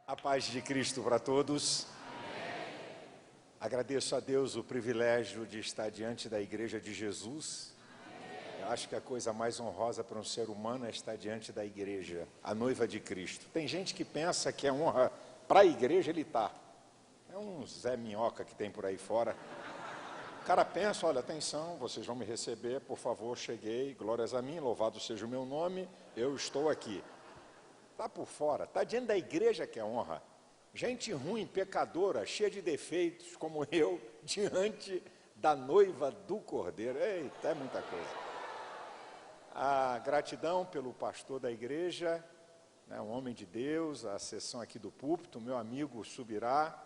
A paz de Cristo para todos. Amém. Agradeço a Deus o privilégio de estar diante da Igreja de Jesus. Amém. Eu acho que a coisa mais honrosa para um ser humano é estar diante da Igreja, a noiva de Cristo. Tem gente que pensa que é honra para a Igreja, ele está. É um Zé Minhoca que tem por aí fora. O cara pensa, olha, atenção, vocês vão me receber, por favor, cheguei, glórias a mim, louvado seja o meu nome, eu estou aqui. Está por fora, está diante da igreja que é honra. Gente ruim, pecadora, cheia de defeitos, como eu, diante da noiva do Cordeiro. Eita, é muita coisa. A gratidão pelo pastor da igreja, né, um homem de Deus, a sessão aqui do púlpito, meu amigo Subirá,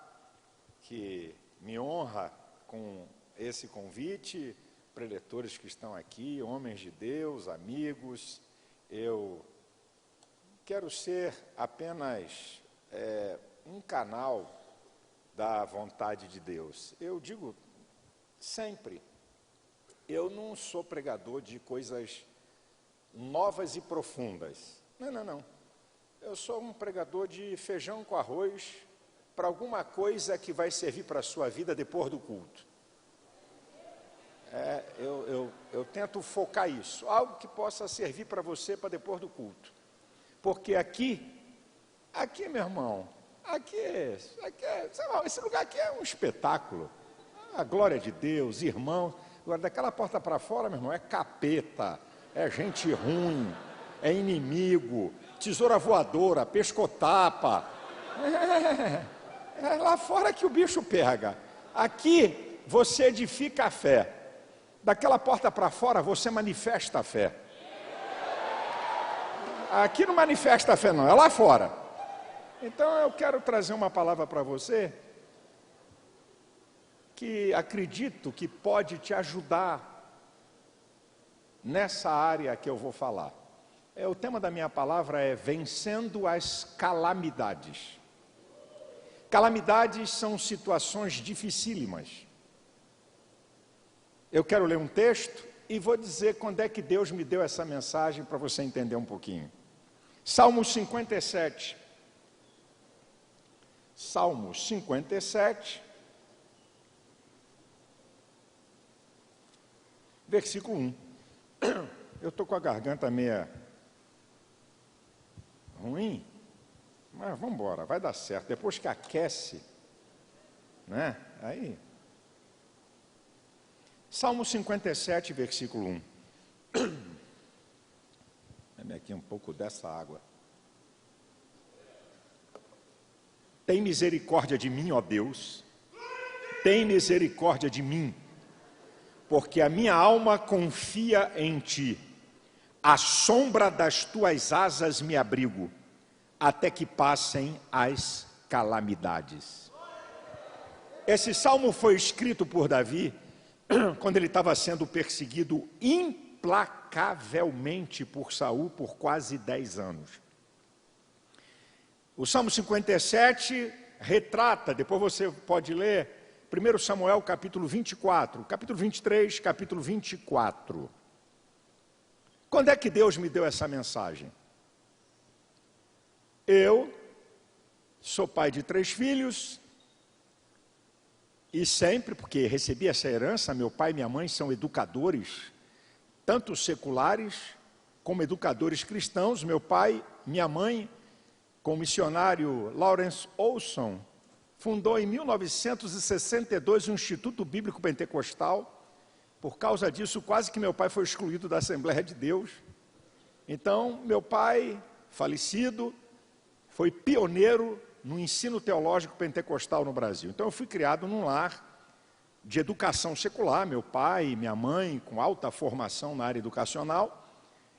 que me honra com esse convite, preletores que estão aqui, homens de Deus, amigos. Eu quero ser apenas um canal da vontade de Deus. Eu digo sempre, eu não sou pregador de coisas novas e profundas. Não. Eu sou um pregador de feijão com arroz para alguma coisa que vai servir para a sua vida depois do culto. Eu tento focar isso, algo que possa servir para você para depois do culto. Porque aqui, meu irmão, esse lugar aqui é um espetáculo. A glória de Deus, irmãos. Agora, daquela porta para fora, meu irmão, é capeta, é gente ruim, é inimigo, tesoura voadora, pescotapa. É lá fora que o bicho pega. Aqui, você edifica a fé. Daquela porta para fora, você manifesta a fé. Aqui não manifesta a fé não, é lá fora. Então eu quero trazer uma palavra para você que acredito que pode te ajudar nessa área que eu vou falar. O tema da minha palavra é vencendo as calamidades. Calamidades são situações dificílimas. Eu quero ler um texto e vou dizer quando é que Deus me deu essa mensagem para você entender um pouquinho. Salmo 57. Salmo 57, versículo 1. Eu estou com a garganta meia ruim, mas vamos embora, vai dar certo. Depois que aquece, né? Aí. Salmo 57, versículo 1. Dê-me aqui um pouco dessa água. Tem misericórdia de mim, ó Deus. Tem misericórdia de mim, porque a minha alma confia em Ti. À sombra das Tuas asas me abrigo, até que passem as calamidades. Esse salmo foi escrito por Davi quando ele estava sendo perseguido implacavelmente por Saul por quase 10 anos. O Salmo 57 retrata, depois você pode ler, 1 Samuel capítulo 24, capítulo 23, capítulo 24. Quando é que Deus me deu essa mensagem? Eu sou pai de 3 filhos, e sempre, porque recebi essa herança, meu pai e minha mãe são educadores, tanto seculares como educadores cristãos. Meu pai, minha mãe, com o missionário Lawrence Olson, fundou em 1962 o Instituto Bíblico Pentecostal. Por causa disso, quase que meu pai foi excluído da Assembleia de Deus. Então, meu pai, falecido, foi pioneiro no ensino teológico pentecostal no Brasil. Então eu fui criado num lar de educação secular, meu pai e minha mãe com alta formação na área educacional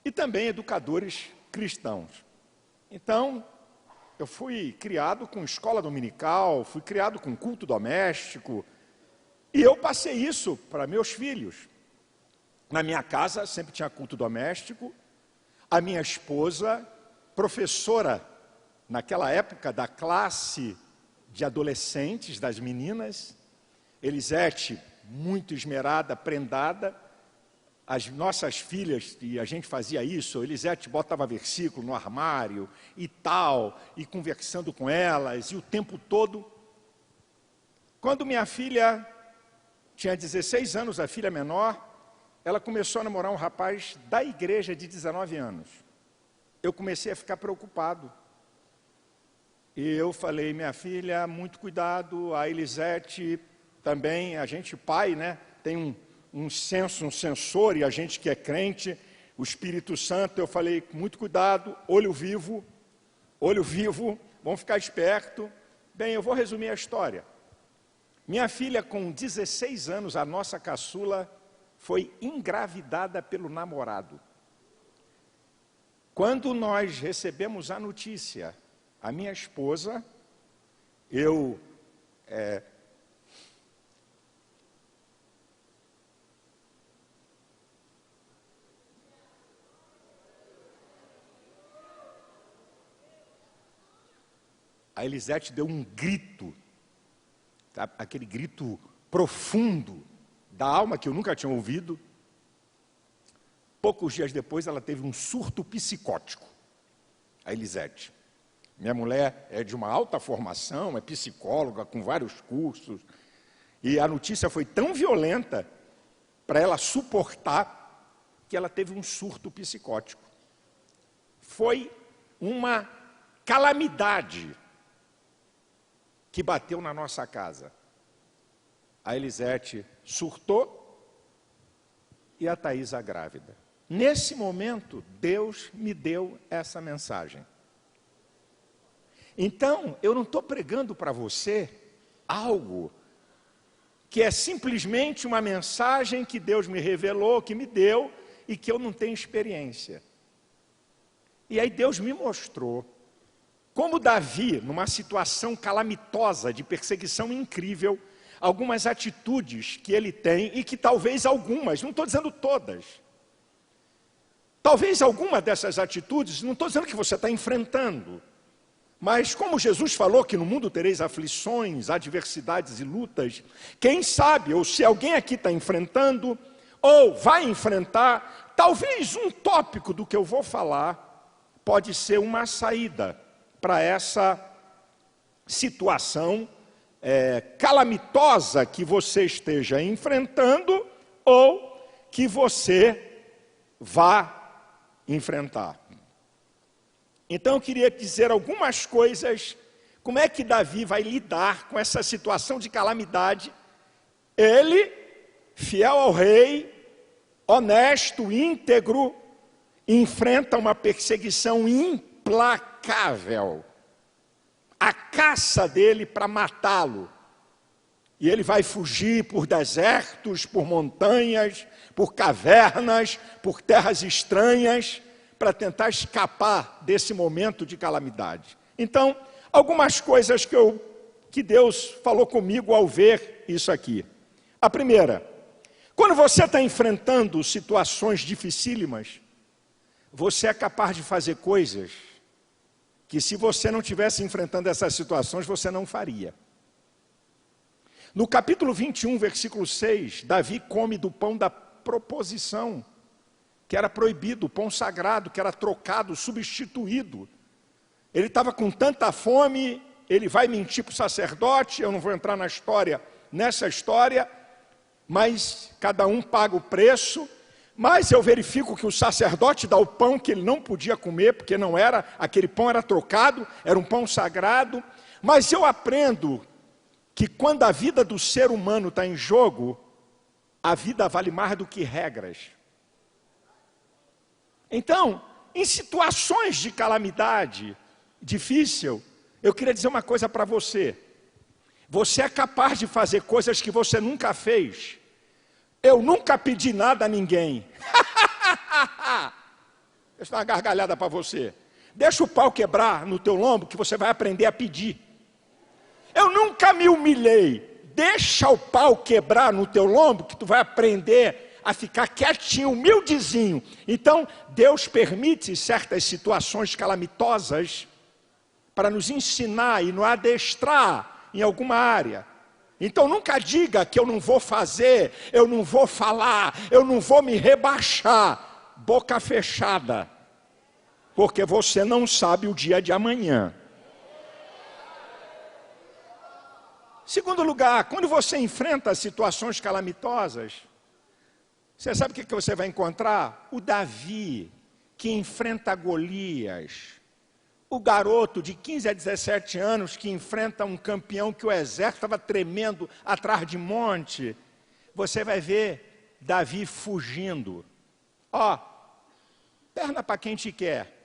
e também educadores cristãos. Então eu fui criado com escola dominical, fui criado com culto doméstico e eu passei isso para meus filhos. Na minha casa sempre tinha culto doméstico, a minha esposa, professora naquela época da classe de adolescentes, das meninas, Elisete, muito esmerada, prendada, as nossas filhas, e a gente fazia isso, Elisete botava versículo no armário e tal, e conversando com elas, e o tempo todo. Quando minha filha tinha 16 anos, a filha menor, ela começou a namorar um rapaz da igreja de 19 anos. Eu comecei a ficar preocupado. E eu falei, minha filha, muito cuidado, a Elisete também, a gente pai, né, tem um senso, um sensor, e a gente que é crente, o Espírito Santo, eu falei, muito cuidado, olho vivo, vamos ficar esperto. Bem, eu vou resumir a história. Minha filha, com 16 anos, a nossa caçula, foi engravidada pelo namorado. Quando nós recebemos a notícia, a minha esposa, a Elisete deu um grito, tá? Aquele grito profundo da alma que eu nunca tinha ouvido. Poucos dias depois ela teve um surto psicótico, a Elisete. Minha mulher é de uma alta formação, é psicóloga, com vários cursos, e a notícia foi tão violenta para ela suportar que ela teve um surto psicótico. Foi uma calamidade que bateu na nossa casa. A Elisete surtou e a Thaisa grávida. Nesse momento, Deus me deu essa mensagem. Então, eu não estou pregando para você algo que é simplesmente uma mensagem que Deus me revelou, que me deu e que eu não tenho experiência. E aí Deus me mostrou como Davi, numa situação calamitosa, de perseguição incrível, algumas atitudes que ele tem e que talvez algumas, não estou dizendo todas, talvez alguma dessas atitudes, não estou dizendo que você está enfrentando, mas como Jesus falou que no mundo tereis aflições, adversidades e lutas, quem sabe, ou se alguém aqui está enfrentando, ou vai enfrentar, talvez um tópico do que eu vou falar pode ser uma saída para essa situação calamitosa que você esteja enfrentando ou que você vá enfrentar. Então eu queria dizer algumas coisas, como é que Davi vai lidar com essa situação de calamidade. Ele, fiel ao rei, honesto, íntegro, enfrenta uma perseguição implacável. A caça dele para matá-lo. E ele vai fugir por desertos, por montanhas, por cavernas, por terras estranhas, para tentar escapar desse momento de calamidade. Então, algumas coisas que Deus falou comigo ao ver isso aqui. A primeira, quando você está enfrentando situações dificílimas, você é capaz de fazer coisas que se você não estivesse enfrentando essas situações, você não faria. No capítulo 21, versículo 6, Davi come do pão da proposição, que era proibido, o pão sagrado, que era trocado, substituído. Ele estava com tanta fome, ele vai mentir para o sacerdote, eu não vou entrar nessa história, mas cada um paga o preço. Mas eu verifico que o sacerdote dá o pão que ele não podia comer, porque não era, aquele pão era trocado, era um pão sagrado. Mas eu aprendo que quando a vida do ser humano está em jogo, a vida vale mais do que regras. Então, em situações de calamidade difícil, eu queria dizer uma coisa para você. Você é capaz de fazer coisas que você nunca fez. Eu nunca pedi nada a ninguém. Deixa eu dar uma gargalhada para você. Deixa o pau quebrar no teu lombo que você vai aprender a pedir. Eu nunca me humilhei. Deixa o pau quebrar no teu lombo que tu vai aprender a ficar quietinho, humildezinho. Então, Deus permite certas situações calamitosas para nos ensinar e nos adestrar em alguma área. Então nunca diga que eu não vou fazer, eu não vou falar, eu não vou me rebaixar. Boca fechada. Porque você não sabe o dia de amanhã. Segundo lugar, quando você enfrenta situações calamitosas, você sabe o que você vai encontrar? O Davi, que enfrenta Golias. O garoto de 15 a 17 anos que enfrenta um campeão que o exército estava tremendo atrás de monte. Você vai ver Davi fugindo. Ó, perna para quem te quer.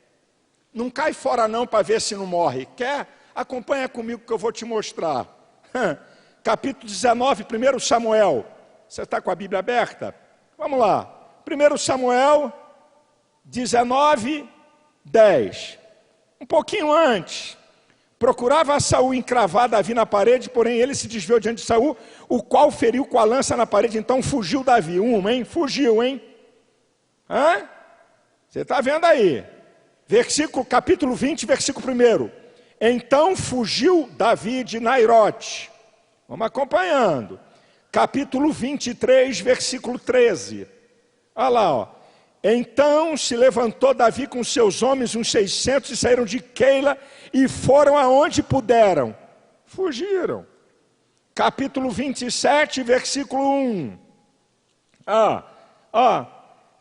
Não cai fora não para ver se não morre. Quer? Acompanha comigo que eu vou te mostrar. Capítulo 19, 1 Samuel. Você está com a Bíblia aberta? Vamos lá. 1 Samuel 19, 10. Um pouquinho antes, procurava Saul encravar Davi na parede, porém ele se desviou diante de Saul, o qual feriu com a lança na parede, então fugiu Davi. Fugiu, hein? Hã? Você está vendo aí? Capítulo 20, versículo 1. Então fugiu Davi de Nairote. Vamos acompanhando. Capítulo 23, versículo 13. Olha lá, ó. Então se levantou Davi com seus homens, uns 600, e saíram de Keila e foram aonde puderam. Fugiram. Capítulo 27, versículo 1.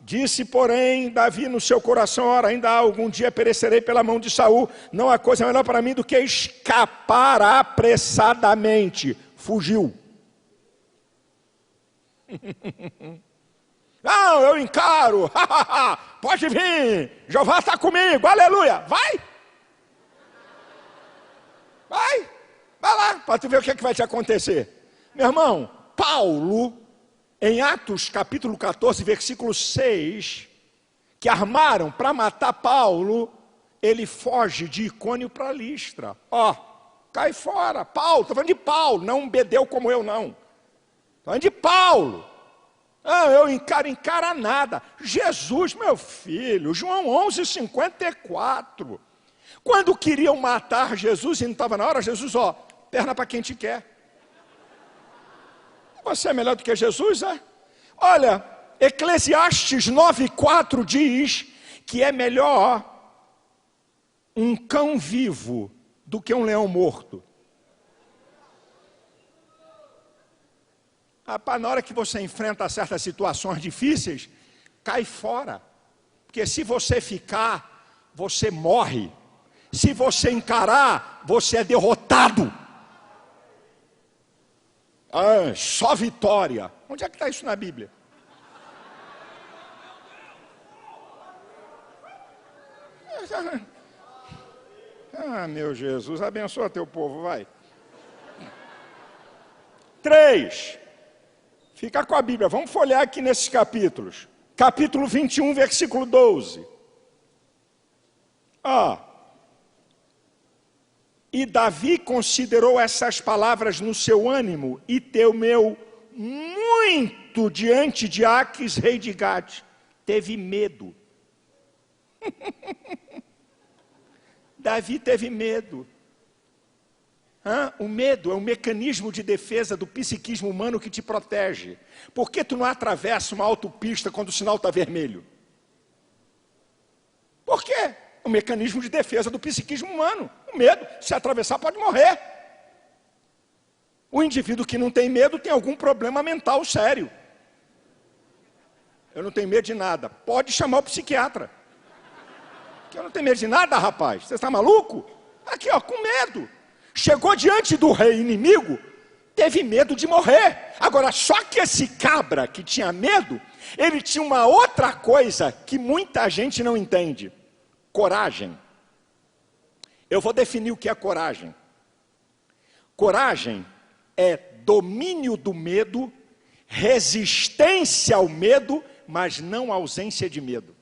Disse, porém, Davi no seu coração: ora, ainda há algum dia perecerei pela mão de Saul. Não há coisa melhor para mim do que escapar apressadamente. Fugiu. Não, eu encaro. Pode vir. Jeová está comigo. Aleluia. Vai. Vai lá, para tu ver o que vai te acontecer. Meu irmão, Paulo, em Atos capítulo 14, versículo 6, que armaram para matar Paulo, ele foge de Icônio para Listra. Cai fora. Paulo, estou falando de Paulo, não um bedeu como eu, não. Estou falando de Paulo. Eu encara nada. Jesus, meu filho, João 11:54. Quando queriam matar Jesus e não estava na hora, Jesus, perna para quem te quer. Você é melhor do que Jesus, é? Olha, Eclesiastes 9:4 diz que é melhor um cão vivo do que um leão morto. Rapaz, na hora que você enfrenta certas situações difíceis, cai fora. Porque se você ficar, você morre. Se você encarar, você é derrotado. Só vitória. Onde é que está isso na Bíblia? Meu Jesus, abençoa teu povo, vai. 3. Fica com a Bíblia, vamos folhear aqui nesses capítulos. Capítulo 21, versículo 12. E Davi considerou essas palavras no seu ânimo e temeu muito diante de Aques, rei de Gade. Teve medo. Davi teve medo. O medo é um mecanismo de defesa do psiquismo humano que te protege. Por que tu não atravessa uma autopista quando o sinal está vermelho? Por quê? Um mecanismo de defesa do psiquismo humano. O medo, se atravessar, pode morrer. O indivíduo que não tem medo tem algum problema mental sério. Eu não tenho medo de nada. Pode chamar o psiquiatra. Que eu não tenho medo de nada, rapaz. Você está maluco? Aqui, com medo. Chegou diante do rei inimigo, teve medo de morrer. Agora, só que esse cabra que tinha medo, ele tinha uma outra coisa que muita gente não entende. Coragem. Eu vou definir o que é coragem. Coragem é domínio do medo, resistência ao medo, mas não ausência de medo.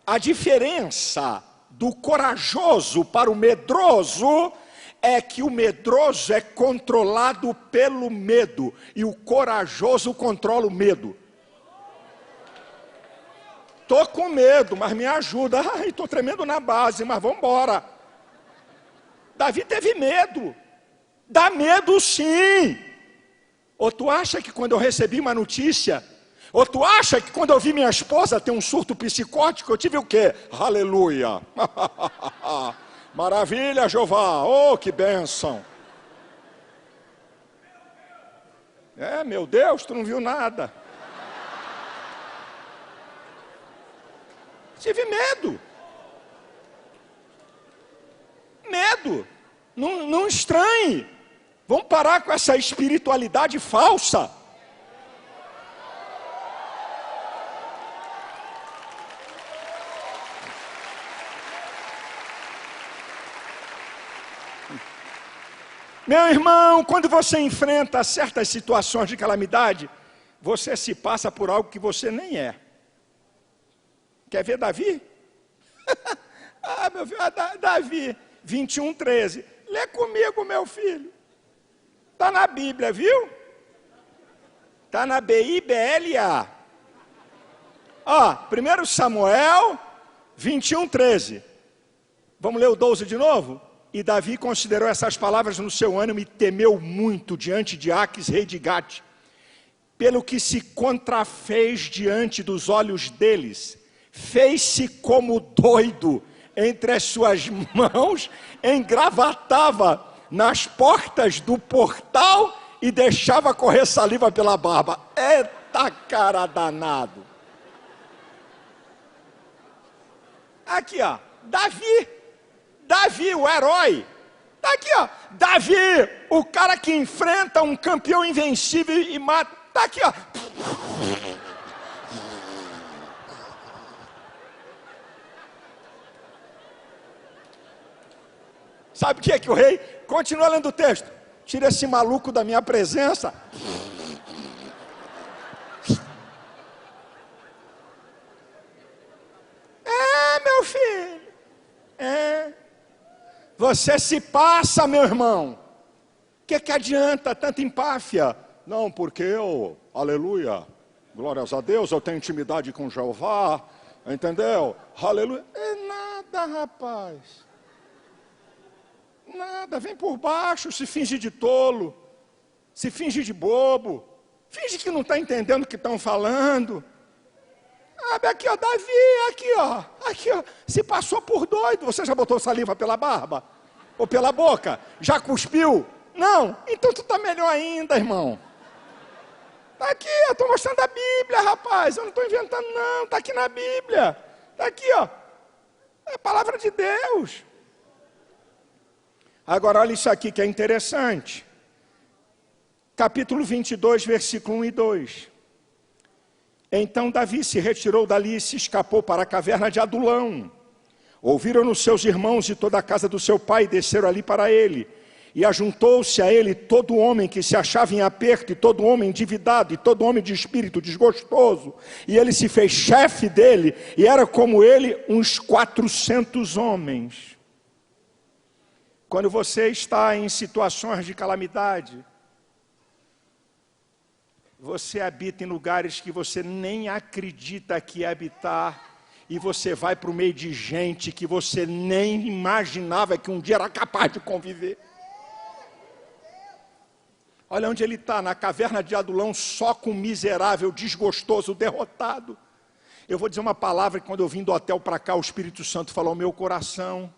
A diferença do corajoso para o medroso é que o medroso é controlado pelo medo e o corajoso controla o medo. Estou com medo, mas me ajuda. Estou tremendo na base, mas vamos embora. Davi teve medo. Dá medo sim. Ou tu acha que quando eu recebi uma notícia, ou tu acha que quando eu vi minha esposa ter um surto psicótico, eu tive o quê? Aleluia. Maravilha, Jeová. Oh, que bênção. Meu Deus, tu não viu nada. Tive medo. Medo. Não estranhe. Vamos parar com essa espiritualidade falsa. Meu irmão, quando você enfrenta certas situações de calamidade, você se passa por algo que você nem é. Quer ver Davi? Meu filho, Davi, 21:13. Lê comigo, meu filho. Está na Bíblia, viu? Está na BIBLA. 1 Samuel 21:13. Vamos ler o 12 de novo? E Davi considerou essas palavras no seu ânimo e temeu muito diante de Aques, rei de Gate, pelo que se contrafez diante dos olhos deles. Fez-se como doido entre as suas mãos, engravatava nas portas do portal e deixava correr saliva pela barba. Eita cara danado. Aqui, Davi, o herói. Está aqui, Davi, o cara que enfrenta um campeão invencível e mata. Está aqui, Sabe o que é que o rei? Continua lendo o texto. Tira esse maluco da minha presença. Meu filho. Você se passa, meu irmão. O que adianta tanta empáfia? Não, porque eu, aleluia, glórias a Deus, eu tenho intimidade com Jeová, entendeu? Aleluia. Nada, rapaz. Nada, vem por baixo, se finge de tolo, se finge de bobo, finge que não está entendendo o que estão falando. Aqui, Davi, aqui, se passou por doido. Você já botou saliva pela barba? Ou pela boca? Já cuspiu? Não? Então tu está melhor ainda, irmão. Está aqui, eu estou mostrando a Bíblia, rapaz. Eu não estou inventando, não. Está aqui na Bíblia. Está aqui, é a palavra de Deus. Agora, olha isso aqui que é interessante. Capítulo 22, versículo 1 e 2. Então Davi se retirou dali e se escapou para a caverna de Adulão. Ouviram-no seus irmãos e toda a casa do seu pai, e desceram ali para ele. E ajuntou-se a ele todo homem que se achava em aperto, e todo homem endividado, e todo homem de espírito desgostoso. E ele se fez chefe dele, e era como ele uns 400 homens. Quando você está em situações de calamidade, você habita em lugares que você nem acredita que é habitar, e você vai para o meio de gente que você nem imaginava que um dia era capaz de conviver. Olha onde ele está, na caverna de Adulão, só com miserável, desgostoso, derrotado. Eu vou dizer uma palavra que quando eu vim do hotel para cá, o Espírito Santo falou ao meu coração.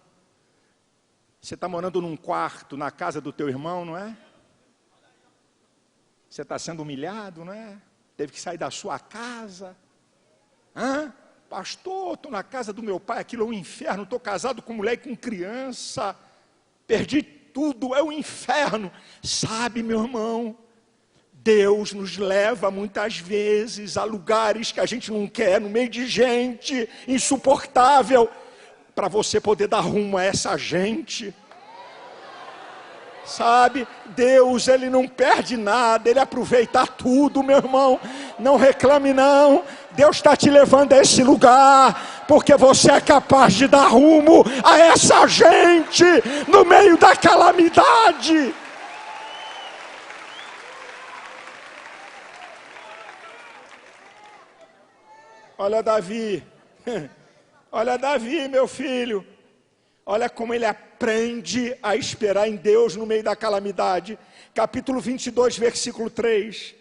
Você está morando num quarto, na casa do teu irmão, não é? Você está sendo humilhado, não é? Teve que sair da sua casa. Pastor, estou na casa do meu pai, aquilo é um inferno. Estou casado com mulher e com criança. Perdi tudo, é um inferno. Sabe, meu irmão, Deus nos leva muitas vezes a lugares que a gente não quer, no meio de gente insuportável, para você poder dar rumo a essa gente. Sabe, Deus, Ele não perde nada, Ele aproveita tudo, meu irmão. Não reclame não, Deus está te levando a esse lugar, porque você é capaz de dar rumo a essa gente, no meio da calamidade. Olha Davi, meu filho. Olha como ele aprende a esperar em Deus no meio da calamidade. Capítulo 22, versículo 3.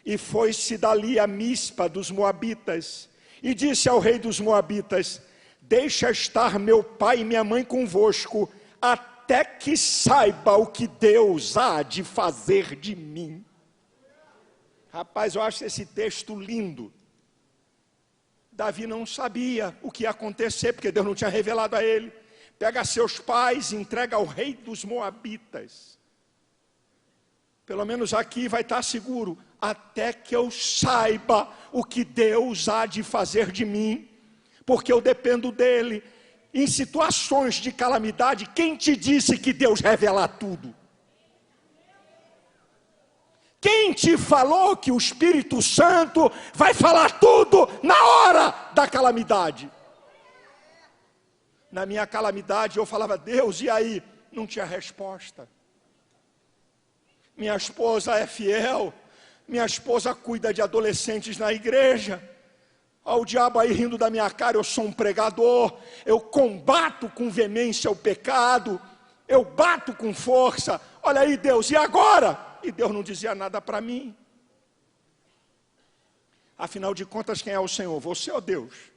E foi-se dali a Mispa dos Moabitas, e disse ao rei dos Moabitas: deixa estar meu pai e minha mãe convosco, até que saiba o que Deus há de fazer de mim. Rapaz, eu acho esse texto lindo. Davi não sabia o que ia acontecer, porque Deus não tinha revelado a ele. Pega seus pais e entrega ao rei dos Moabitas. Pelo menos aqui vai estar seguro, até que eu saiba o que Deus há de fazer de mim, porque eu dependo dele. Em situações de calamidade, quem te disse que Deus revela tudo? Quem te falou que o Espírito Santo vai falar tudo na hora da calamidade? Na minha calamidade eu falava: Deus, e aí? Não tinha resposta. Minha esposa é fiel, minha esposa cuida de adolescentes na igreja. Olha o diabo aí rindo da minha cara, eu sou um pregador, eu combato com veemência o pecado, eu bato com força. Olha aí, Deus, e agora? E Deus não dizia nada para mim. Afinal de contas, quem é o Senhor? Você ou Deus?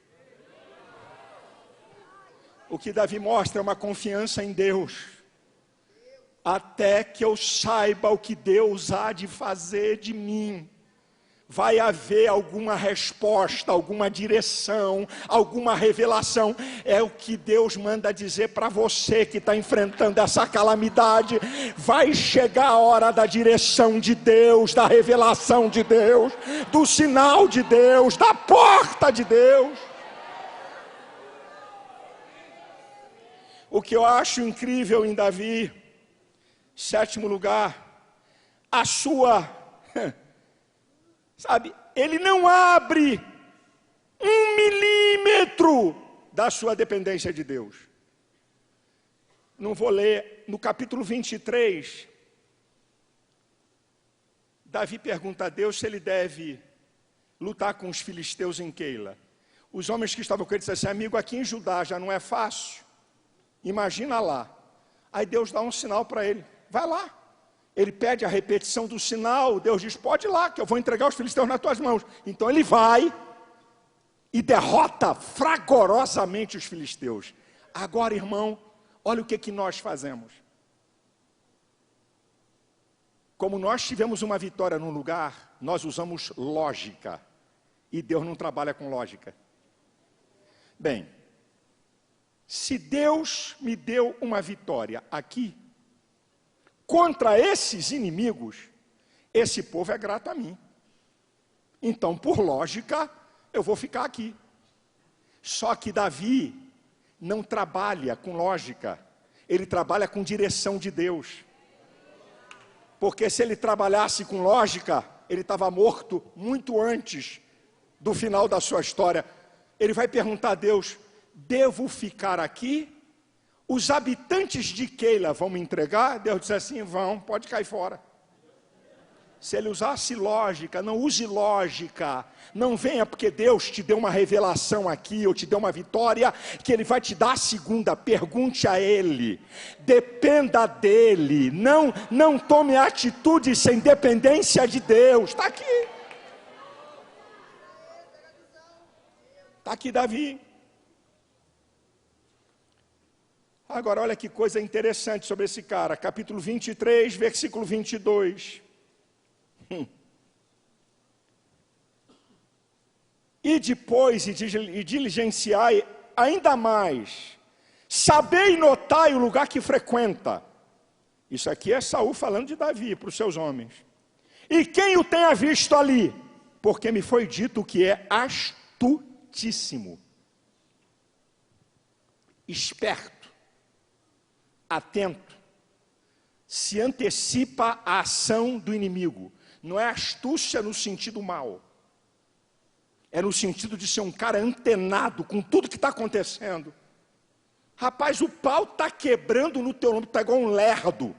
O que Davi mostra é uma confiança em Deus. Até que eu saiba o que Deus há de fazer de mim, vai haver alguma resposta, alguma direção, alguma revelação. É o que Deus manda dizer para você que está enfrentando essa calamidade. Vai chegar a hora da direção de Deus, da revelação de Deus, do sinal de Deus, da porta de Deus. O que eu acho incrível em Davi, sétimo lugar, a sua, sabe, ele não abre 1 milímetro da sua dependência de Deus. Não vou ler, no capítulo 23, Davi pergunta a Deus se ele deve lutar com os filisteus em Keila. Os homens que estavam com ele disseram assim: amigo, aqui em Judá já não é fácil, imagina lá. Aí Deus dá um sinal para ele: vai lá. Ele pede a repetição do sinal. Deus diz: pode ir lá, que eu vou entregar os filisteus nas tuas mãos. Então ele vai e derrota fragorosamente os filisteus. Agora, irmão, olha o que nós fazemos. Como nós tivemos uma vitória num lugar, nós usamos lógica. E Deus não trabalha com lógica. Bem, se Deus me deu uma vitória aqui, contra esses inimigos, esse povo é grato a mim. Então, por lógica, eu vou ficar aqui. Só que Davi não trabalha com lógica, ele trabalha com direção de Deus. Porque se ele trabalhasse com lógica, ele estava morto muito antes do final da sua história. Ele vai perguntar a Deus: devo ficar aqui? Os habitantes de Keila vão me entregar? Deus disse assim: vão, pode cair fora. Se ele usasse lógica, não use lógica. Não venha porque Deus te deu uma revelação aqui, ou te deu uma vitória, que Ele vai te dar a segunda. Pergunte a Ele, dependa dEle. Não tome atitude sem dependência de Deus. Está aqui. Está aqui Davi. Agora olha que coisa interessante sobre esse cara. Capítulo 23, versículo 22. E depois, e diligenciai ainda mais, sabei e notai o lugar que frequenta. Isso aqui é Saul falando de Davi para os seus homens. E quem o tenha visto ali? Porque me foi dito que é astutíssimo, esperto, atento, se antecipa a ação do inimigo. Não é astúcia no sentido mal, é no sentido de ser um cara antenado com tudo que está acontecendo. Rapaz, o pau está quebrando no teu ombro, está igual um lerdo.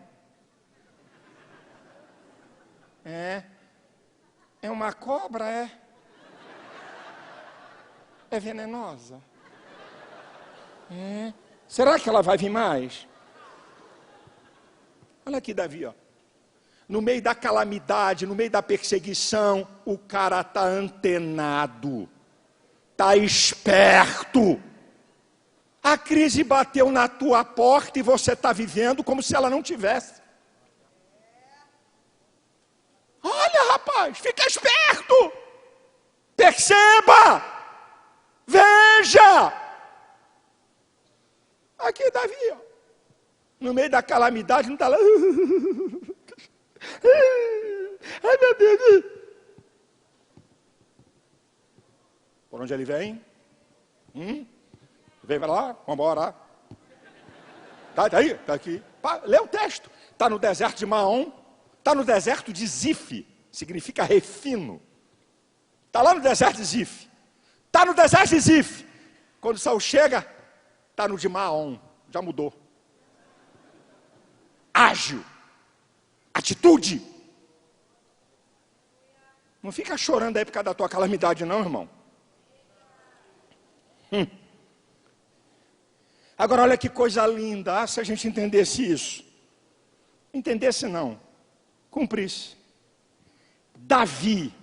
É uma cobra, é venenosa. Será que ela vai vir mais? Olha aqui Davi, ó. No meio da calamidade, no meio da perseguição, o cara está antenado, está esperto. A crise bateu na tua porta e você está vivendo como se ela não tivesse. Olha, rapaz, fica esperto. Perceba. Veja. Aqui Davi, ó. No meio da calamidade, não está lá. Ai, meu Deus. Por onde ele vem? Vem para lá, vamos embora. Tá aí, tá aqui. Lê o texto. Está no deserto de Maom. Está no deserto de Zif. Significa refino. Está lá no deserto de Zif. Está no deserto de Zif. Quando Saul chega, está no de Maom. Já mudou. Ágil. Atitude. Não fica chorando aí por causa da tua calamidade não, irmão. Agora olha que coisa linda, se a gente entendesse isso. Entendesse não, cumprisse. Davi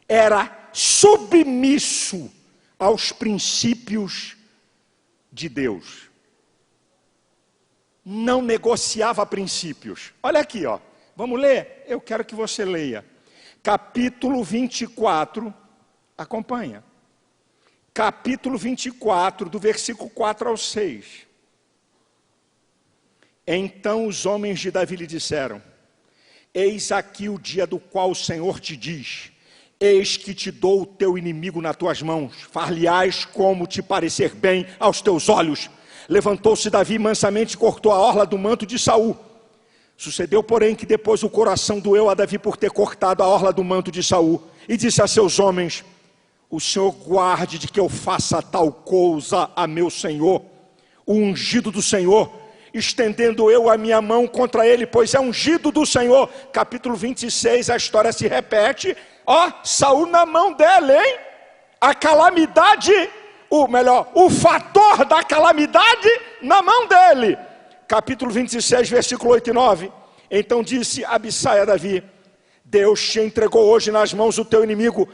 era submisso aos princípios de Deus. Não negociava princípios. Olha aqui, ó. Vamos ler? Eu quero que você leia. Capítulo 24, acompanha. Capítulo 24, do versículo 4 ao 6. Então os homens de Davi lhe disseram: eis aqui o dia do qual o Senhor te diz: eis que te dou o teu inimigo nas tuas mãos, far-lhe-ás como te parecer bem aos teus olhos. Levantou-se Davi mansamente e cortou a orla do manto de Saul. Sucedeu, porém, que depois o coração doeu a Davi por ter cortado a orla do manto de Saul, e disse a seus homens: o Senhor guarde de que eu faça tal coisa a meu Senhor, o ungido do Senhor, estendendo eu a minha mão contra ele, pois é ungido do Senhor. Capítulo 26, a história se repete. Ó, Saul na mão dele, hein? A calamidade, o fator da calamidade na mão dele. Capítulo 26, versículo 8 e 9. Então disse Abissai a Davi: Deus te entregou hoje nas mãos o teu inimigo.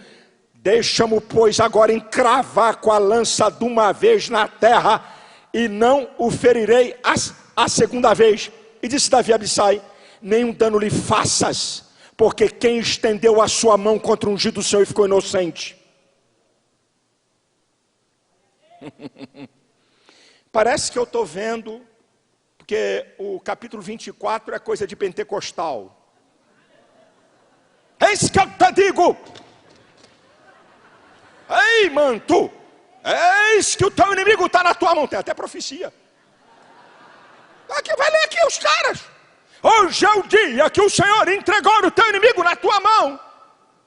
Deixa-mo, pois, agora encravar com a lança de uma vez na terra, e não o ferirei a segunda vez. E disse Davi a Abissai: nenhum dano lhe faças, porque quem estendeu a sua mão contra o ungido do Senhor e ficou inocente. Parece que eu estou vendo, porque o capítulo 24 é coisa de pentecostal. Eis que eu te digo: ei, manto, eis que o teu inimigo está na tua mão. Tem até profecia. Aqui, vai ler aqui os caras. Hoje é o dia que o Senhor entregou o teu inimigo na tua mão.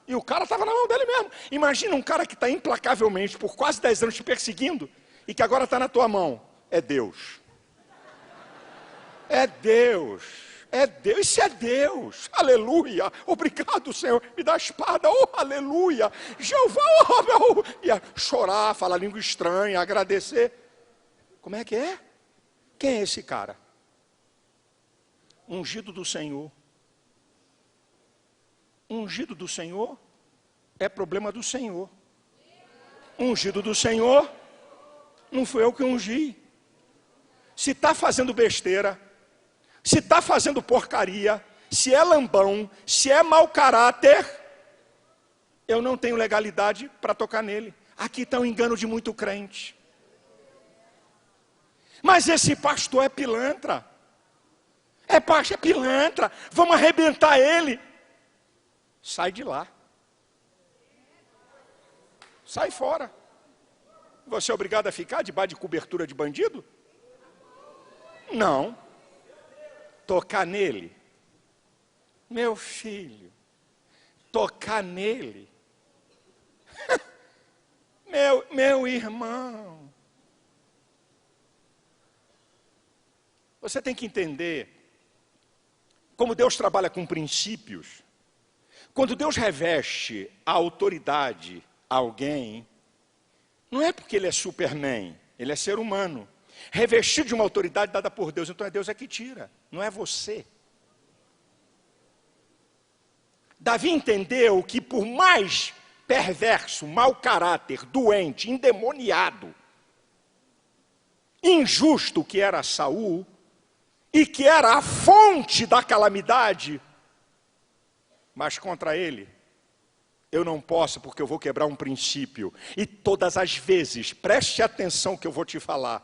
E o cara estava na mão dele mesmo. Imagina um cara que está implacavelmente por quase 10 anos te perseguindo e que agora está na tua mão. É Deus. É Deus. É Deus. Isso é Deus. Aleluia. Obrigado, Senhor. Me dá a espada. Oh, aleluia. Jeová. Oh, meu. Ia chorar, falar língua estranha, agradecer. Como é que é? Quem é esse cara? Ungido do Senhor. Ungido do Senhor é problema do Senhor. Ungido do Senhor, não fui eu que ungi. Se está fazendo besteira, se está fazendo porcaria, se é lambão, se é mau caráter, eu não tenho legalidade para tocar nele. Aqui está um engano de muito crente. Mas esse pastor é pilantra. É pilantra. Vamos arrebentar ele. Sai de lá. Sai fora. Você é obrigado a ficar debaixo de cobertura de bandido? Não. Tocar nele. Meu filho. Tocar nele. meu irmão. Você tem que entender como Deus trabalha com princípios. Quando Deus reveste a autoridade a alguém, não é porque ele é Superman, ele é ser humano. revestido de uma autoridade dada por Deus. Então é Deus que tira, não é você. Davi entendeu que por mais perverso, mau caráter, doente, endemoniado, injusto que era Saul, e que era a fonte da calamidade, mas contra ele, eu não posso, porque eu vou quebrar um princípio. E todas as vezes, preste atenção que eu vou te falar,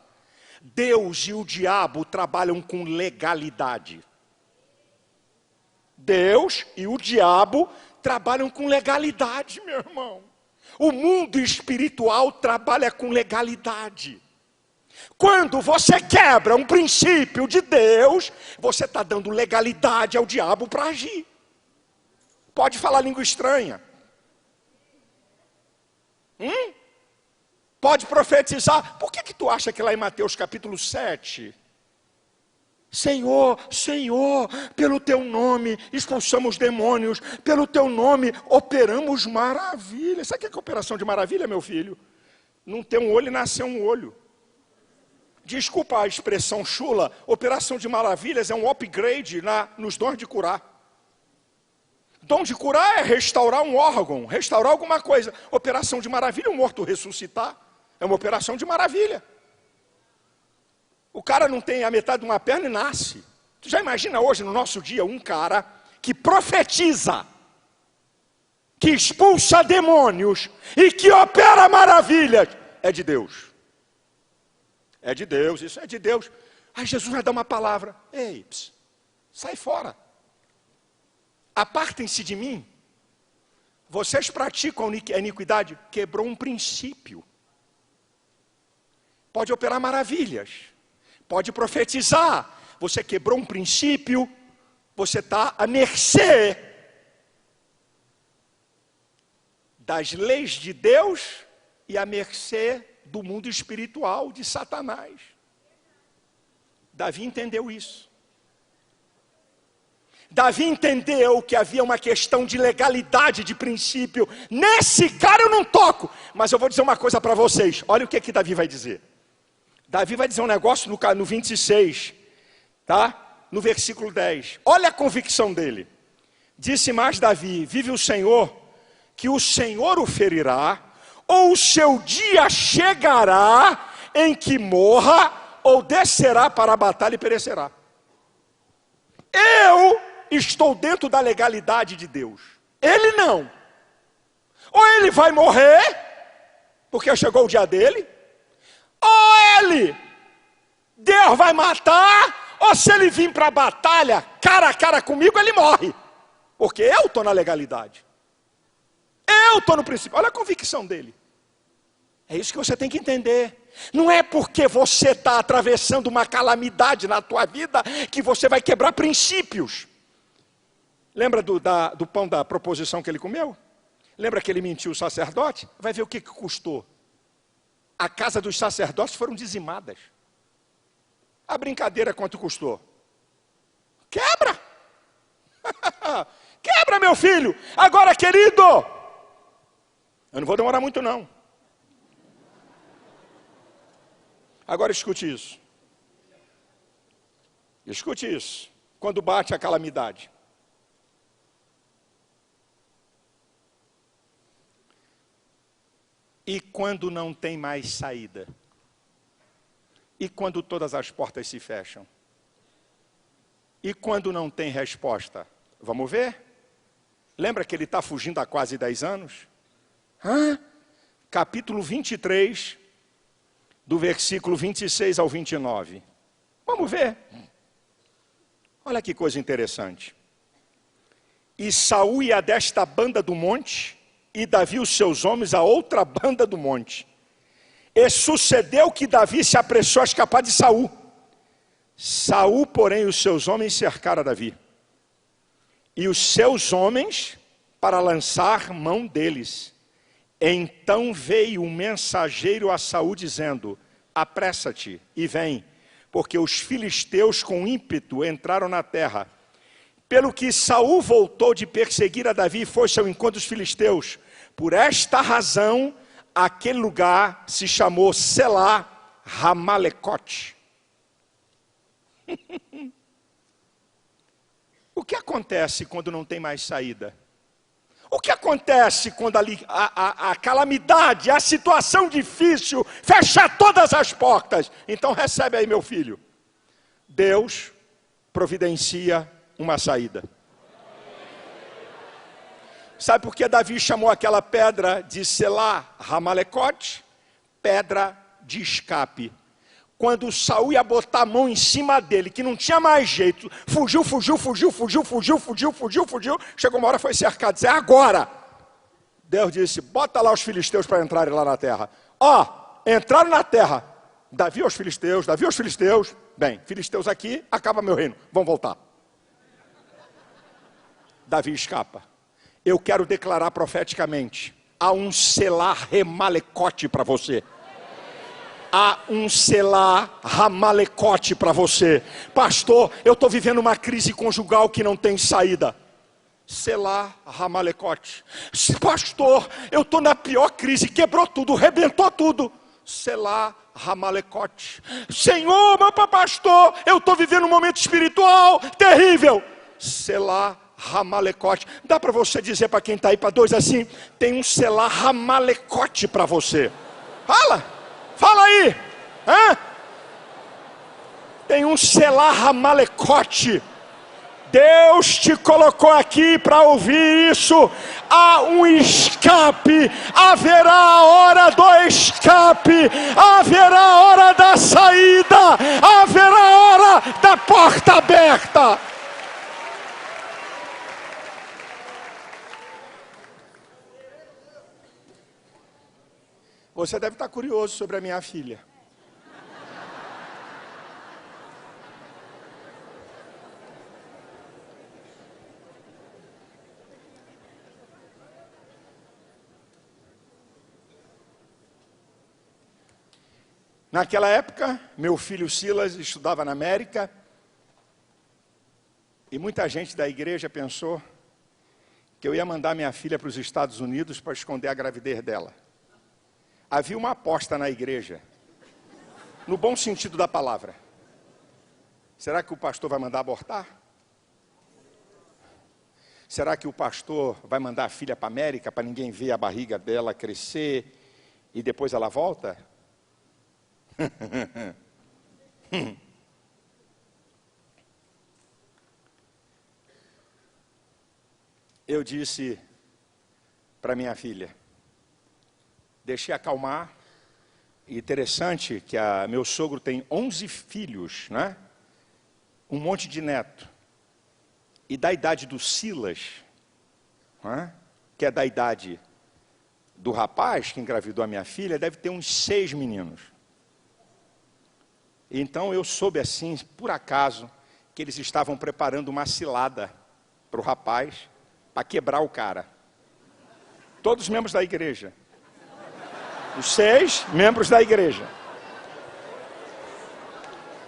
Deus e o diabo trabalham com legalidade. Deus e o diabo trabalham com legalidade, meu irmão. O mundo espiritual trabalha com legalidade. Quando você quebra um princípio de Deus, você está dando legalidade ao diabo para agir. Pode falar língua estranha. Pode profetizar. Por que tu acha que lá em Mateus capítulo 7... Senhor, Senhor, pelo teu nome expulsamos demônios, pelo teu nome operamos maravilhas. Sabe o que é operação de maravilha, meu filho? Não ter um olho e nascer um olho. Desculpa a expressão chula, operação de maravilhas é um upgrade nos dons de curar. Dom de curar é restaurar um órgão, restaurar alguma coisa. Operação de maravilha, um morto ressuscitar, é uma operação de maravilha. O cara não tem a metade de uma perna e nasce. Tu já imagina hoje, no nosso dia, um cara que profetiza, que expulsa demônios e que opera maravilhas. É de Deus. É de Deus, isso é de Deus. Aí Jesus vai dar uma palavra. Ei, sai fora. Apartem-se de mim. Vocês praticam a iniquidade. Quebrou um princípio. Pode operar maravilhas. Pode profetizar. Você quebrou um princípio. Você está à mercê das leis de Deus e à mercê do mundo espiritual de Satanás. Davi entendeu isso. Davi entendeu que havia uma questão de legalidade, de princípio. Nesse cara eu não toco. Mas eu vou dizer uma coisa para vocês. Olha o que Davi vai dizer. Davi vai dizer um negócio no 26, tá? No versículo 10. Olha a convicção dele. Disse mais Davi: vive o Senhor, que o Senhor o ferirá, ou o seu dia chegará em que morra, ou descerá para a batalha e perecerá. Eu estou dentro da legalidade de Deus. Ele não. Ou ele vai morrer, porque chegou o dia dele, ou Deus vai matar, ou se ele vir para a batalha, cara a cara comigo, ele morre. Porque eu estou na legalidade. Eu estou no princípio. Olha a convicção dele. É isso que você tem que entender. Não é porque você está atravessando uma calamidade na tua vida que você vai quebrar princípios. Lembra do pão da proposição que ele comeu? Lembra que ele mentiu o sacerdote? Vai ver o que custou. A casa dos sacerdotes foram dizimadas. A brincadeira quanto custou? Quebra! Quebra, meu filho! Agora, querido, eu não vou demorar muito não. Agora escute isso. Escute isso. Quando bate a calamidade. E quando não tem mais saída? E quando todas as portas se fecham? E quando não tem resposta? Vamos ver? Lembra que ele está fugindo há quase 10 anos? Capítulo 23, do versículo 26 ao 29. Vamos ver. Olha que coisa interessante. E Saul ia desta banda do monte, e Davi os seus homens a outra banda do monte. E sucedeu que Davi se apressou a escapar de Saul. Saul, porém, os seus homens cercaram Davi. E os seus homens para lançar mão deles. Então veio um mensageiro a Saul dizendo: apressa-te e vem, porque os filisteus com ímpeto entraram na terra. Pelo que Saul voltou de perseguir a Davi e foi ao encontro dos filisteus. Por esta razão, aquele lugar se chamou Selá, Ramalecote. O que acontece quando não tem mais saída? O que acontece quando a calamidade, a situação difícil, fecha todas as portas? Então recebe aí, meu filho. Deus providencia uma saída. Sabe por que Davi chamou aquela pedra de Selá, Ramalecote? Pedra de escape. Quando Saul ia botar a mão em cima dele, que não tinha mais jeito, fugiu. Chegou uma hora, foi cercado, disse, agora. Deus disse, bota lá os filisteus para entrarem lá na terra. Entraram na terra. Davi aos filisteus. Bem, filisteus aqui, acaba meu reino. Vão voltar. Davi escapa. Eu quero declarar profeticamente, há um Selá Ramalecote para você. Há um Selá Ramalecote para você. Pastor, eu estou vivendo uma crise conjugal que não tem saída. Selá Ramalecote. Pastor, eu estou na pior crise, quebrou tudo, rebentou tudo. Selá Ramalecote. Senhor, meu pastor, eu estou vivendo um momento espiritual terrível. Selá Ramalecote. Dá para você dizer para quem está aí, para dois assim, tem um Selá Ramalecote para você. Fala aí, tem um Selá Ramalecote. Deus te colocou aqui para ouvir isso. Há um escape, haverá a hora do escape, haverá a hora da saída, haverá a hora da porta aberta. Você deve estar curioso sobre a minha filha. Naquela época, meu filho Silas estudava na América, e muita gente da igreja pensou que eu ia mandar minha filha para os Estados Unidos para esconder a gravidez dela. Havia uma aposta na igreja, no bom sentido da palavra. Será que o pastor vai mandar abortar? Será que o pastor vai mandar a filha para a América para ninguém ver a barriga dela crescer e depois ela volta? Eu disse para minha filha, deixei acalmar. E interessante que meu sogro tem 11 filhos, né? Um monte de neto. E da idade do Silas, né? Que é da idade do rapaz que engravidou a minha filha, deve ter uns 6 meninos. Então eu soube assim, por acaso, que eles estavam preparando uma cilada para o rapaz, para quebrar o cara. Todos membros da igreja. Os 6 membros da igreja.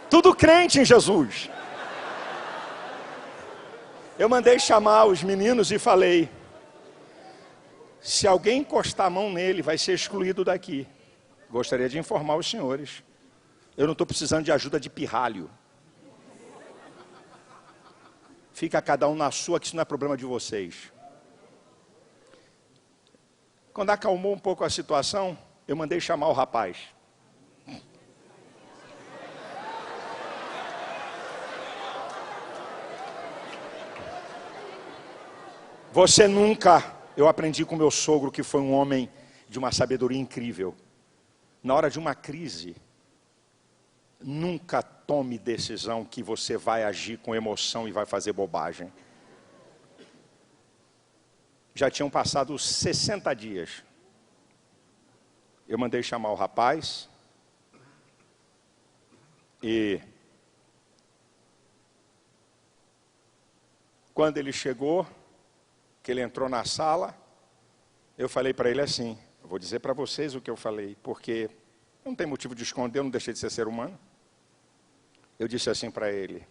Tudo crente em Jesus. Eu mandei chamar os meninos e falei, se alguém encostar a mão nele, vai ser excluído daqui. Gostaria de informar os senhores. Eu não estou precisando de ajuda de pirralho. Fica cada um na sua, que isso não é problema de vocês. Quando acalmou um pouco a situação, eu mandei chamar o rapaz. Você nunca, eu aprendi com meu sogro, que foi um homem de uma sabedoria incrível. Na hora de uma crise, nunca tome decisão que você vai agir com emoção e vai fazer bobagem. Já tinham passado 60 dias. Eu mandei chamar o rapaz. E quando ele chegou, que ele entrou na sala, eu falei para ele assim, eu vou dizer para vocês o que eu falei, porque não tem motivo de esconder, eu não deixei de ser humano. Eu disse assim para ele,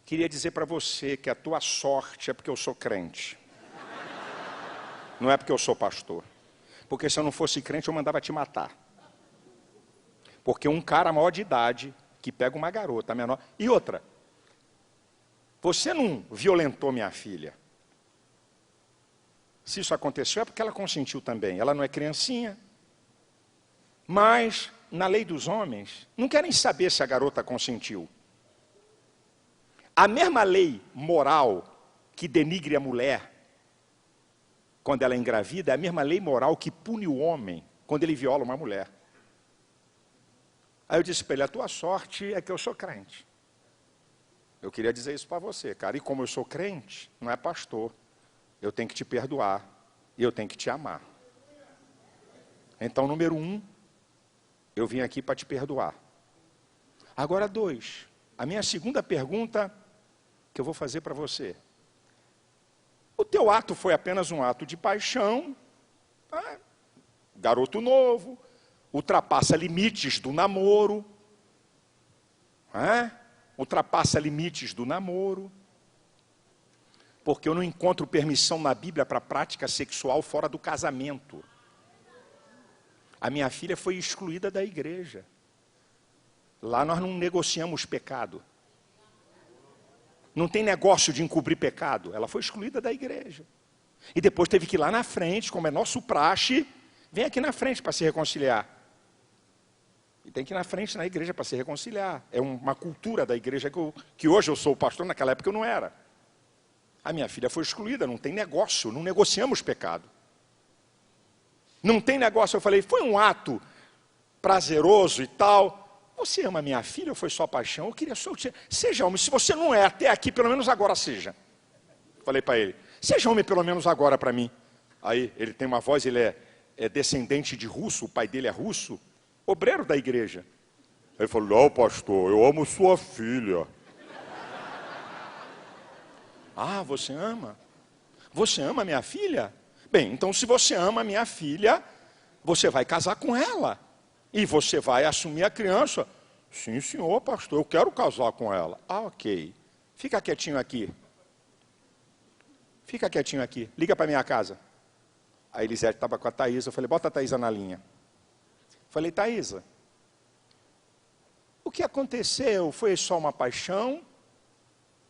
queria dizer para você que a tua sorte é porque eu sou crente. Não é porque eu sou pastor. Porque se eu não fosse crente, eu mandava te matar. Porque um cara maior de idade, que pega uma garota menor... E outra, você não violentou minha filha. Se isso aconteceu é porque ela consentiu também. Ela não é criancinha. Mas, na lei dos homens, não querem saber se a garota consentiu. A mesma lei moral que denigre a mulher quando ela é engravida, é a mesma lei moral que pune o homem quando ele viola uma mulher. Aí eu disse para ele, a tua sorte é que eu sou crente. Eu queria dizer isso para você, cara. E como eu sou crente, não é pastor, eu tenho que te perdoar e eu tenho que te amar. Então, número 1, eu vim aqui para te perdoar. Agora 2, a minha segunda pergunta que eu vou fazer para você. O teu ato foi apenas um ato de paixão, tá? Garoto novo, ultrapassa limites do namoro, ultrapassa limites do namoro, porque eu não encontro permissão na Bíblia para prática sexual fora do casamento. A minha filha foi excluída da igreja. Lá nós não negociamos pecado. Não tem negócio de encobrir pecado. Ela foi excluída da igreja. E depois teve que ir lá na frente, como é nosso praxe, vem aqui na frente para se reconciliar. E tem que ir na frente na igreja para se reconciliar. É uma cultura da igreja que hoje eu sou o pastor, naquela época eu não era. A minha filha foi excluída, não tem negócio, não negociamos pecado. Não tem negócio, eu falei, foi um ato prazeroso e tal. Você ama minha filha ou foi só paixão? Eu queria só... Seja homem, se você não é até aqui, pelo menos agora seja. Falei para ele, seja homem pelo menos agora para mim. Aí ele tem uma voz, ele é descendente de russo, o pai dele é russo, obreiro da igreja. Ele falou, não pastor, eu amo sua filha. Ah, você ama? Você ama minha filha? Bem, então se você ama minha filha, você vai casar com ela. E você vai assumir a criança. Sim, senhor, pastor, eu quero casar com ela. Ah, ok. Fica quietinho aqui. Fica quietinho aqui. Liga para minha casa. A Elisete estava com a Thaísa. Eu falei, bota a Thaísa na linha. Falei, Thaísa, o que aconteceu? Foi só uma paixão?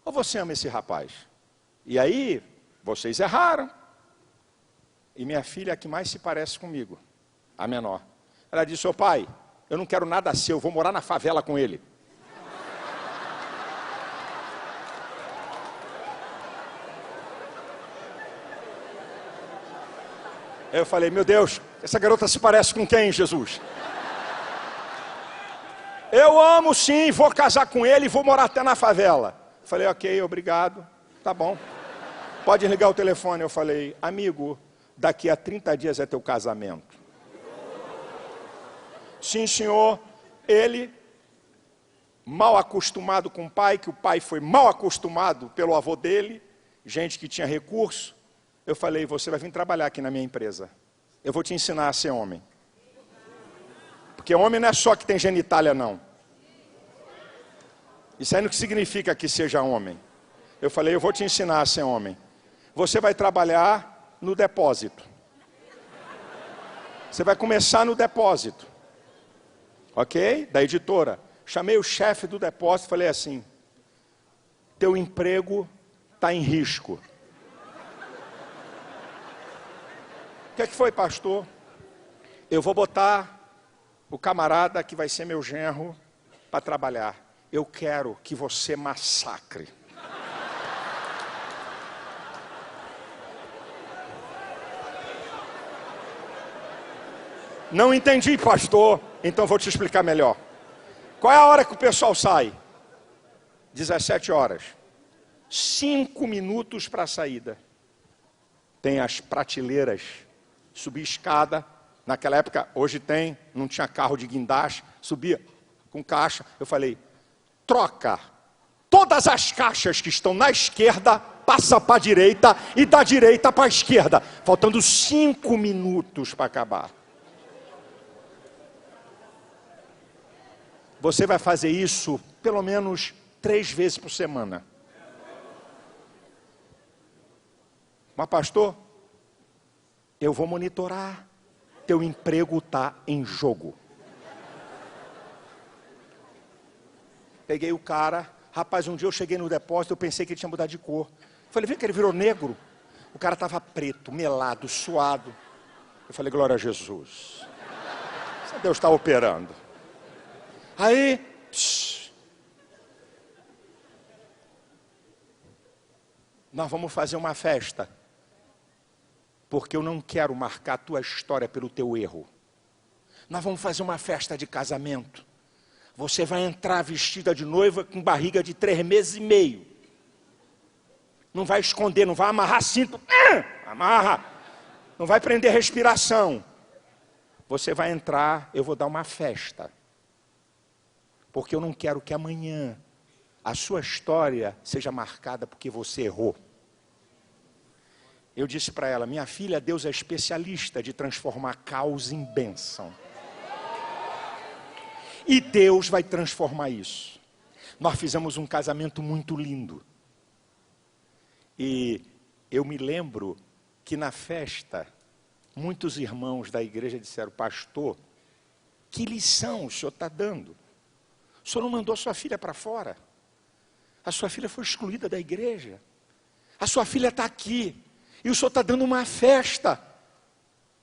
Ou você ama esse rapaz? E aí, vocês erraram. E minha filha é a que mais se parece comigo. A menor. Ela disse, ô pai, eu não quero nada seu, eu vou morar na favela com ele. Eu falei, meu Deus, essa garota se parece com quem, Jesus? Eu amo sim, vou casar com ele e vou morar até na favela. Falei, ok, obrigado, tá bom. Pode ligar o telefone. Eu falei, amigo, daqui a 30 dias é teu casamento. Sim, senhor. Ele, mal acostumado com o pai, que o pai foi mal acostumado pelo avô dele, gente que tinha recurso. Eu falei, você vai vir trabalhar aqui na minha empresa. Eu vou te ensinar a ser homem. Porque homem não é só que tem genitália, não. Isso aí não significa que seja homem. Eu falei, eu vou te ensinar a ser homem. Você vai trabalhar no depósito. Você vai começar no depósito. Ok? Da editora. Chamei o chefe do depósito e falei assim, teu emprego está em risco. O que é que foi, pastor? Eu vou botar o camarada que vai ser meu genro para trabalhar. Eu quero que você massacre. Não entendi, pastor. Então vou te explicar melhor. Qual é a hora que o pessoal sai? 17 horas. 5 minutos para a saída. Tem as prateleiras, subir escada. Naquela época, hoje tem, não tinha carro de guindaste, subia com caixa. Eu falei, troca todas as caixas que estão na esquerda, passa para a direita e da direita para a esquerda. Faltando 5 minutos para acabar. Você vai fazer isso pelo menos 3 vezes por semana. Mas pastor, eu vou monitorar. Teu emprego está em jogo. Peguei o cara. Rapaz, um dia eu cheguei no depósito, eu pensei que ele tinha mudado de cor. Falei, vem que ele virou negro. O cara estava preto, melado, suado. Eu falei, glória a Jesus. Deus está operando. Aí, nós vamos fazer uma festa. Porque eu não quero marcar a tua história pelo teu erro. Nós vamos fazer uma festa de casamento. Você vai entrar vestida de noiva com barriga de 3 meses e meio. Não vai esconder, não vai amarrar cinto. Amarra. Não vai prender respiração. Você vai entrar, eu vou dar uma festa. Porque eu não quero que amanhã a sua história seja marcada porque você errou. Eu disse para ela, minha filha, Deus é especialista de transformar caos em bênção. E Deus vai transformar isso. Nós fizemos um casamento muito lindo. E eu me lembro que na festa, muitos irmãos da igreja disseram, pastor, que lição o senhor está dando? O senhor não mandou a sua filha para fora. A sua filha foi excluída da igreja. A sua filha está aqui. E o senhor está dando uma festa.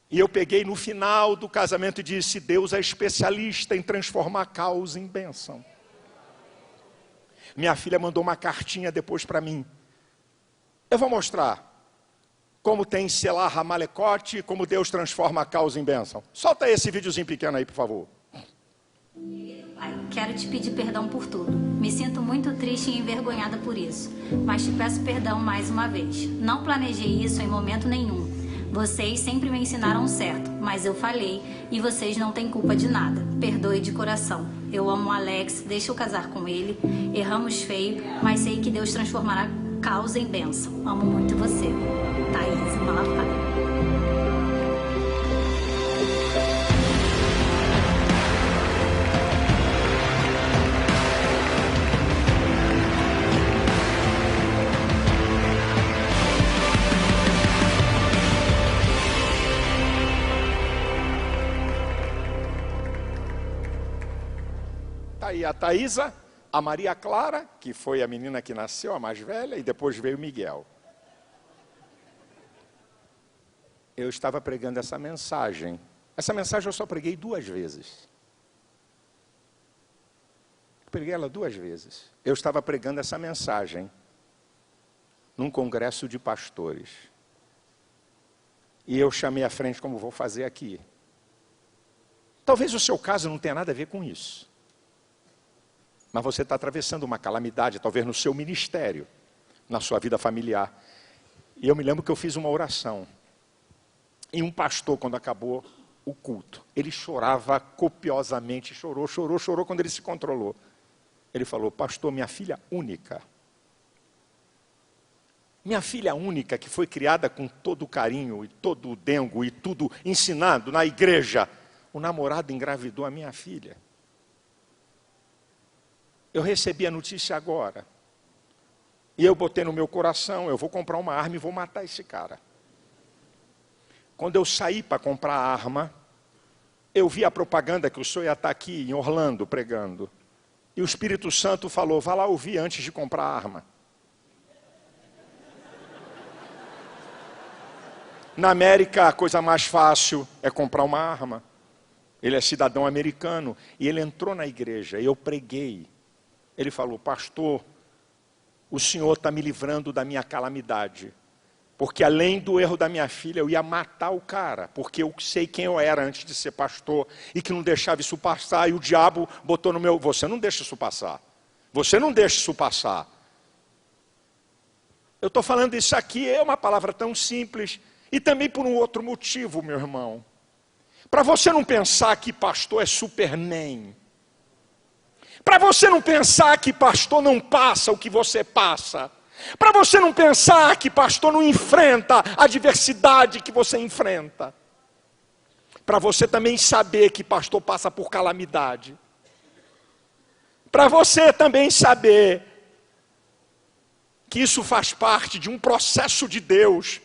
E eu peguei no final do casamento e disse, Deus é especialista em transformar caos em bênção. Minha filha mandou uma cartinha depois para mim. Eu vou mostrar como tem Selah Hamalecote e como Deus transforma caos em bênção. Solta esse videozinho pequeno aí, por favor. Pai, quero te pedir perdão por tudo. Me sinto muito triste e envergonhada por isso. Mas te peço perdão mais uma vez. Não planejei isso em momento nenhum. Vocês sempre me ensinaram certo, mas eu falhei e vocês não têm culpa de nada. Perdoe de coração. Eu amo o Alex, deixa eu casar com ele. Erramos feio, mas sei que Deus transformará caos em bênção. Amo muito você. Thaís Malafaia. E a Thaísa, a Maria Clara, que foi a menina que nasceu, a mais velha, e depois veio o Miguel. Eu estava pregando essa mensagem. Essa mensagem eu só preguei 2 vezes. Preguei ela 2 vezes. Eu estava pregando essa mensagem num congresso de pastores. E eu chamei à frente como vou fazer aqui. Talvez o seu caso não tenha nada a ver com isso. Mas você está atravessando uma calamidade, talvez no seu ministério, na sua vida familiar. E eu me lembro que eu fiz uma oração. E um pastor, quando acabou o culto, ele chorava copiosamente, chorou quando ele se controlou. Ele falou, pastor, minha filha única que foi criada com todo o carinho e todo o dengo e tudo ensinado na igreja, o namorado engravidou a minha filha. Eu recebi a notícia agora. E eu botei no meu coração, eu vou comprar uma arma e vou matar esse cara. Quando eu saí para comprar a arma, eu vi a propaganda que o senhor ia estar aqui em Orlando pregando. E o Espírito Santo falou, vá lá ouvir antes de comprar a arma. Na América, a coisa mais fácil é comprar uma arma. Ele é cidadão americano. E ele entrou na igreja e eu preguei. Ele falou, pastor, o senhor está me livrando da minha calamidade. Porque além do erro da minha filha, eu ia matar o cara. Porque eu sei quem eu era antes de ser pastor. E que não deixava isso passar. E o diabo botou no meu... Você não deixa isso passar. Você não deixa isso passar. Eu estou falando isso aqui, é uma palavra tão simples. E também por um outro motivo, meu irmão. Para você não pensar que pastor é Superman. Para você não pensar que pastor não passa o que você passa. Para você não pensar que pastor não enfrenta a adversidade que você enfrenta. Para você também saber que pastor passa por calamidade. Para você também saber que isso faz parte de um processo de Deus.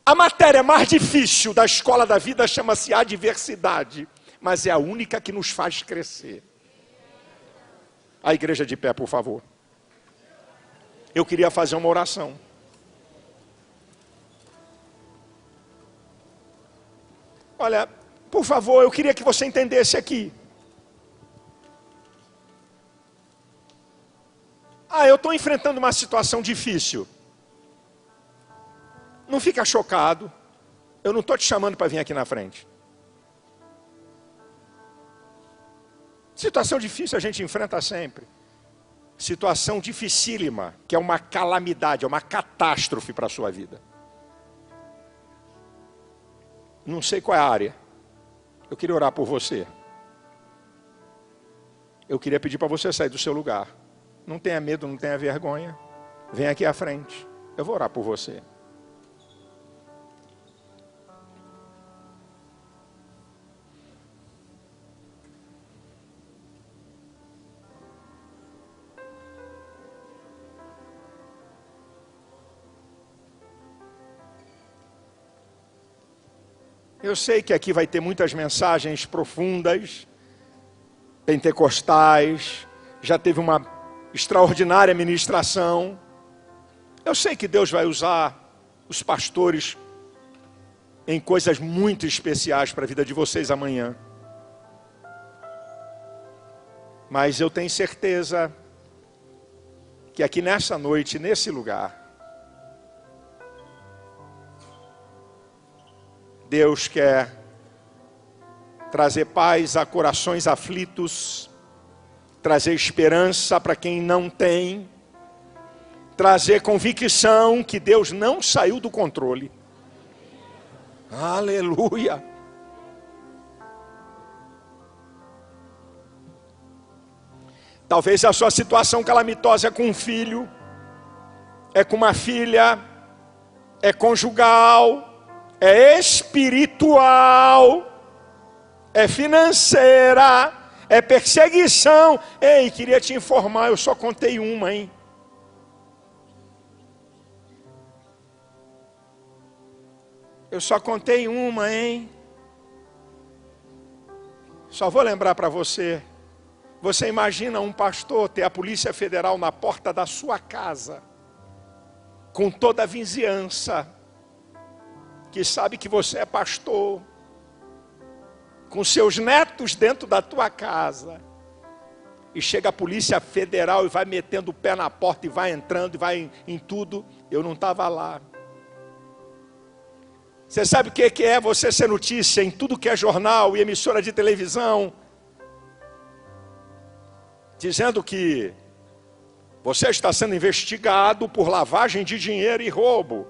A matéria mais difícil da escola da vida chama-se adversidade, mas é a única que nos faz crescer. A igreja de pé, por favor. Eu queria fazer uma oração. Olha, por favor, eu queria que você entendesse aqui. Eu estou enfrentando uma situação difícil. Não fica chocado. Eu não estou te chamando para vir aqui na frente. Situação difícil a gente enfrenta sempre. Situação dificílima, que é uma calamidade, é uma catástrofe para a sua vida. Não sei qual é a área. Eu queria orar por você. Eu queria pedir para você sair do seu lugar. Não tenha medo, não tenha vergonha. Vem aqui à frente. Eu vou orar por você. Eu sei que aqui vai ter muitas mensagens profundas, pentecostais, já teve uma extraordinária ministração. Eu sei que Deus vai usar os pastores em coisas muito especiais para a vida de vocês amanhã. Mas eu tenho certeza que aqui nessa noite, nesse lugar, Deus quer trazer paz a corações aflitos, trazer esperança para quem não tem, trazer convicção que Deus não saiu do controle. Aleluia! Talvez a sua situação calamitosa é com um filho, é com uma filha, é conjugal, é espiritual, é financeira, é perseguição. Ei, queria te informar, eu só contei uma, hein? Eu só contei uma, hein? Só vou lembrar para você. Você imagina um pastor ter a Polícia Federal na porta da sua casa, com toda a vizinhança, que sabe que você é pastor, com seus netos dentro da tua casa, e chega a Polícia Federal e vai metendo o pé na porta, e vai entrando, e vai em tudo. Eu não estava lá. Você sabe o que é você ser notícia em tudo que é jornal e emissora de televisão, dizendo que você está sendo investigado por lavagem de dinheiro e roubo,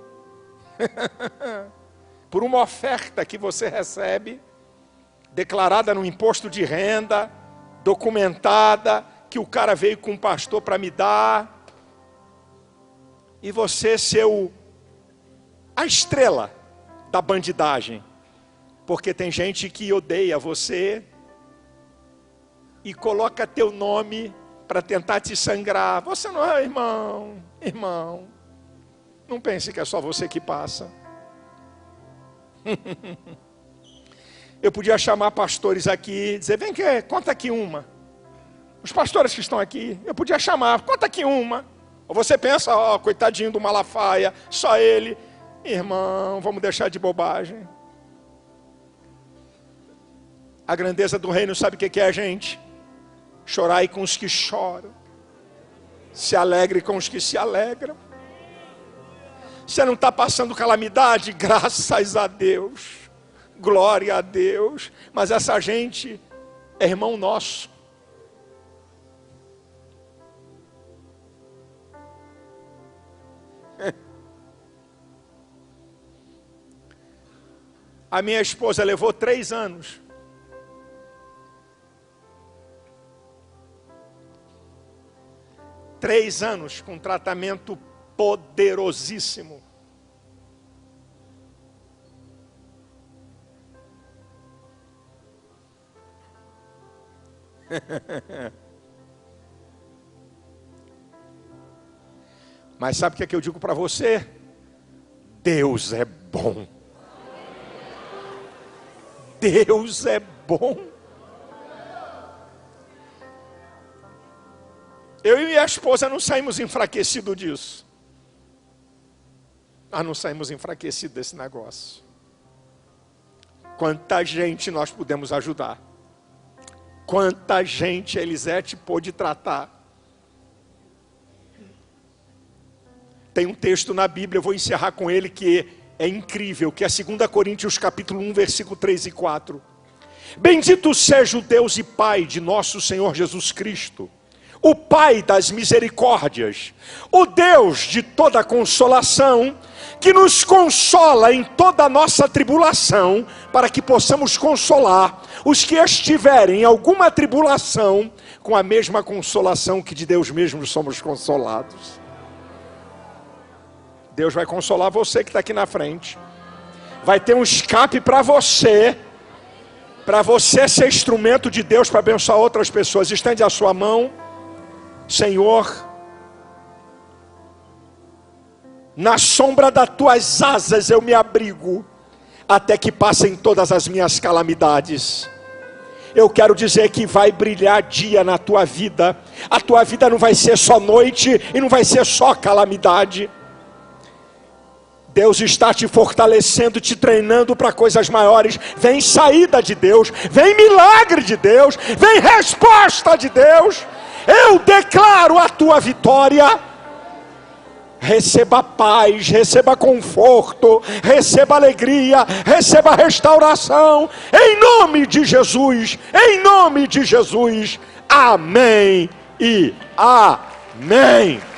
por uma oferta que você recebe, declarada no imposto de renda, documentada, que o cara veio com um pastor para me dar, e você ser a estrela da bandidagem, porque tem gente que odeia você e coloca teu nome para tentar te sangrar. Você não é irmão, não pense que é só você que passa. Eu podia chamar pastores aqui, dizer, vem cá, conta aqui uma. Os pastores que estão aqui, eu podia chamar, conta aqui uma. Ou você pensa, coitadinho do Malafaia, só ele. Irmão, vamos deixar de bobagem. A grandeza do reino, sabe o que é, gente? Chorai com os que choram, se alegre com os que se alegram. Você não está passando calamidade? Graças a Deus, glória a Deus. Mas essa gente é irmão nosso. A minha esposa levou 3 anos. Três anos com tratamento poderosíssimo. Mas sabe o que é que eu digo para você? Deus é bom. Deus é bom. Eu e minha esposa não saímos enfraquecidos disso. Nós não saímos enfraquecidos desse negócio. Quanta gente nós pudemos ajudar. Quanta gente a Elisete pôde tratar. Tem um texto na Bíblia, eu vou encerrar com ele, que é incrível, que é 2 Coríntios capítulo 1, versículo 3 e 4. Bendito seja o Deus e Pai de nosso Senhor Jesus Cristo, o Pai das misericórdias, o Deus de toda consolação, que nos consola em toda a nossa tribulação, para que possamos consolar os que estiverem em alguma tribulação, com a mesma consolação que de Deus mesmo somos consolados. Deus vai consolar você que está aqui na frente. Vai ter um escape para você ser instrumento de Deus para abençoar outras pessoas. Estende a sua mão. Senhor, na sombra das tuas asas eu me abrigo, até que passem todas as minhas calamidades. Eu quero dizer que vai brilhar dia na tua vida. A tua vida não vai ser só noite e não vai ser só calamidade. Deus está te fortalecendo, te treinando para coisas maiores. Vem saída de Deus, vem milagre de Deus, vem resposta de Deus. Eu declaro a tua vitória. Receba paz, receba conforto, receba alegria, receba restauração. Em nome de Jesus, em nome de Jesus. Amém e amém.